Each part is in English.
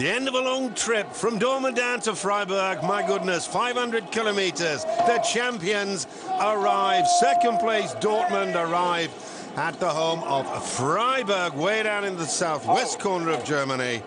The end of a long trip from Dortmund down to Frieburg. My goodness, 500 kilometers. The champions arrive. Second place, Dortmund arrive at the home of Frieburg, way down in the southwest corner of Germany.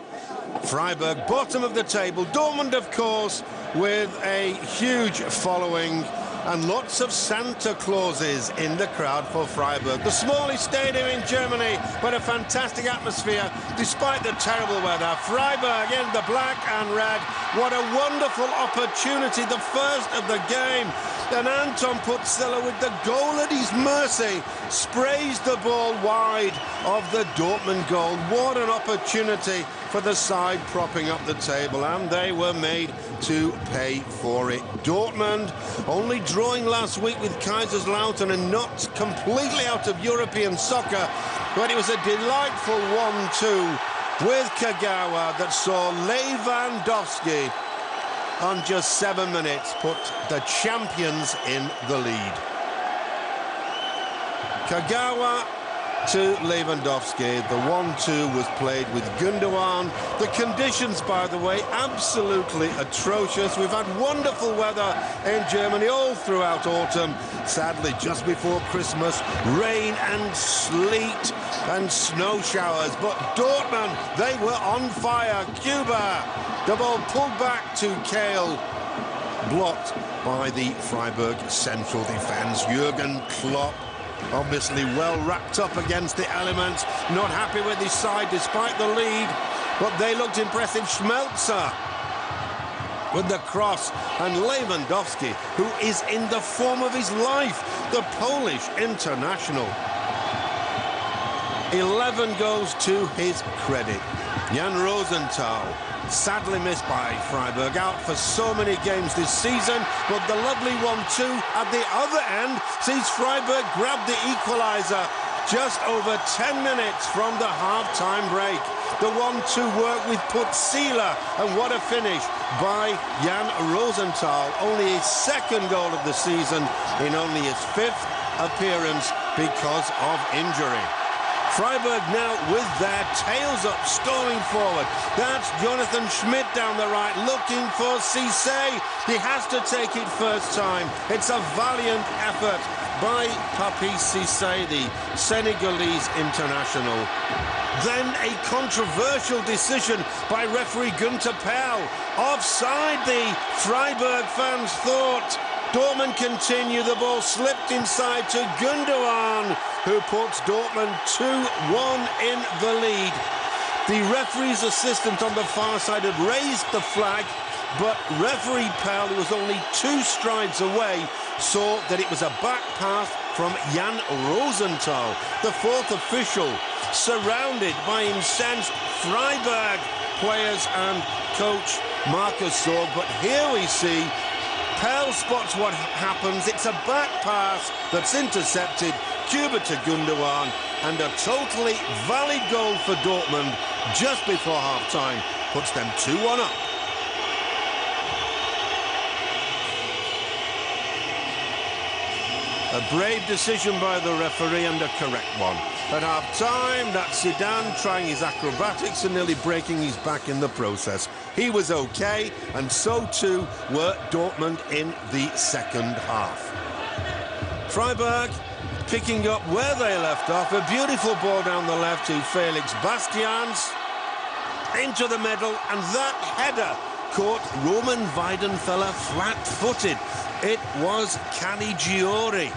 Frieburg, bottom of the table. Dortmund, of course, with a huge following and lots of Santa Clauses in the crowd for Frieburg. The smallest stadium in Germany, but a fantastic atmosphere despite the terrible weather. Frieburg in the black and red. What a wonderful opportunity, the first of the game. And Anton Putzilla, with the goal at his mercy, sprays the ball wide of the Dortmund goal. What an opportunity for the side propping up the table, and they were made to pay for it. Dortmund only drawing last week with Kaiserslautern and not completely out of European soccer, but it was a delightful 1-2 with Kagawa that saw Lewandowski on just 7 minutes put the champions in the lead. Kagawa to Lewandowski. The 1-2 was played with Gundogan. The conditions, by the way, absolutely atrocious. We've had wonderful weather in Germany all throughout autumn. Sadly, just before Christmas, rain and sleet and snow showers. But Dortmund, they were on fire. Cuba, the ball pulled back to Kale, blocked by the Freiburg central defence. Jurgen Klopp, obviously well wrapped up against the elements, not happy with his side despite the lead, but they looked impressive. Schmelzer with the cross, and Lewandowski, who is in the form of his life, the Polish international. 11 goals to his credit. Jan Rosenthal, sadly missed by Freiburg, out for so many games this season, but the lovely 1-2 at the other end sees Freiburg grab the equaliser just over 10 minutes from the half-time break. The 1-2 work with Putzilla, and what a finish by Jan Rosenthal, only his second goal of the season in only his 5th appearance because of injury. Freiburg now with their tails up, storming forward. That's Jonathan Schmidt down the right, looking for Cissé. He has to take it first time. It's a valiant effort by Papi Cissé, the Senegalese international. Then a controversial decision by referee Günther Perl. Offside, the Freiburg fans thought. Dortmund continue, the ball slipped inside to Gundogan, who puts Dortmund 2-1 in the lead. The referee's assistant on the far side had raised the flag, but referee Perl, who was only 2 strides away, saw that it was a back pass from Jan Rosenthal, the 4th official, surrounded by incensed Freiburg players and coach Marcus Sorg. But here we see Perl spots what happens. It's a back pass that's intercepted, Cuba to Gundogan, and a totally valid goal for Dortmund just before half-time puts them 2-1 up. A brave decision by the referee and a correct one. At half-time, that's Zidane trying his acrobatics and nearly breaking his back in the process. He was okay, and so too were Dortmund in the second half. Freiburg picking up where they left off. A beautiful ball down the left to Felix Bastians. Into the middle, and that header caught Roman Weidenfeller flat-footed. It was Caligiuri.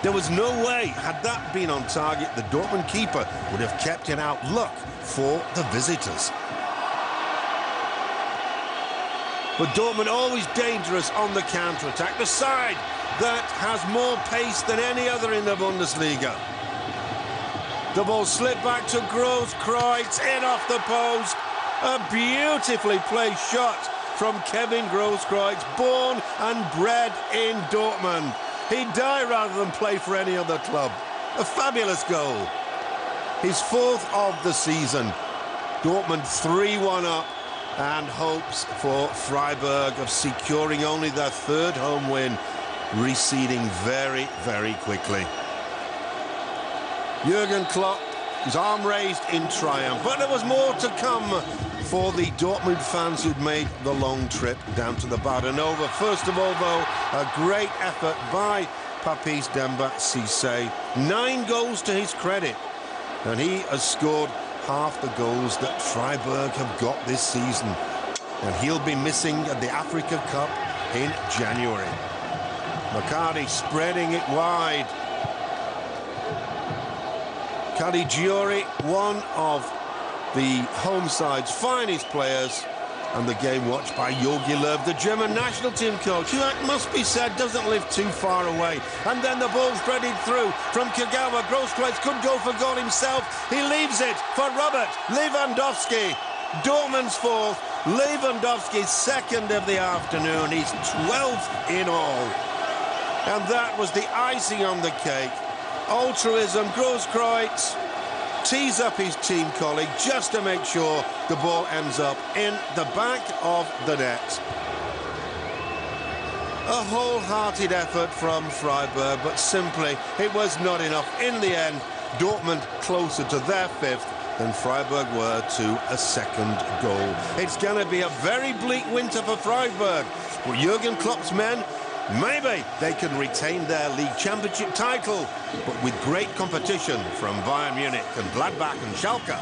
There was no way, had that been on target, the Dortmund keeper would have kept it out. Luck for the visitors. But Dortmund always dangerous on the counter-attack. The side that has more pace than any other in the Bundesliga. The ball slipped back to Grosskreutz, in off the post. A beautifully placed shot from Kevin Grosskreutz, born and bred in Dortmund. He'd die rather than play for any other club. A fabulous goal. His 4th of the season. Dortmund 3-1 up, and hopes for Freiburg of securing only their 3rd home win receding very, very quickly. Jurgen Klopp, his arm raised in triumph, but there was more to come for the Dortmund fans who'd made the long trip down to the Badenova. First of all, though, a great effort by Papis Demba Cisse. 9 goals to his credit, and he has scored half the goals that Frieburg have got this season. And he'll be missing at the Africa Cup in January. Macari spreading it wide. Caligiuri, one of the home side's finest players, and the game watched by Jogi Löw, the German national team coach, who, it must be said, doesn't live too far away. And then the ball threaded through from Kagawa. Grosskreutz could go for goal himself. He leaves it for Robert Lewandowski. Dortmund's fourth, Lewandowski's second of the afternoon. He's 12th in all. And that was the icing on the cake. Altruism. Grosskreutz tees up his team colleague just to make sure the ball ends up in the back of the net. A wholehearted effort from Frieburg, but simply it was not enough. In the end, Dortmund closer to their 5th than Frieburg were to a second goal. It's going to be a very bleak winter for Frieburg. But Jurgen Klopp's men, maybe they can retain their league championship title, but with great competition from Bayern Munich and Gladbach and Schalke.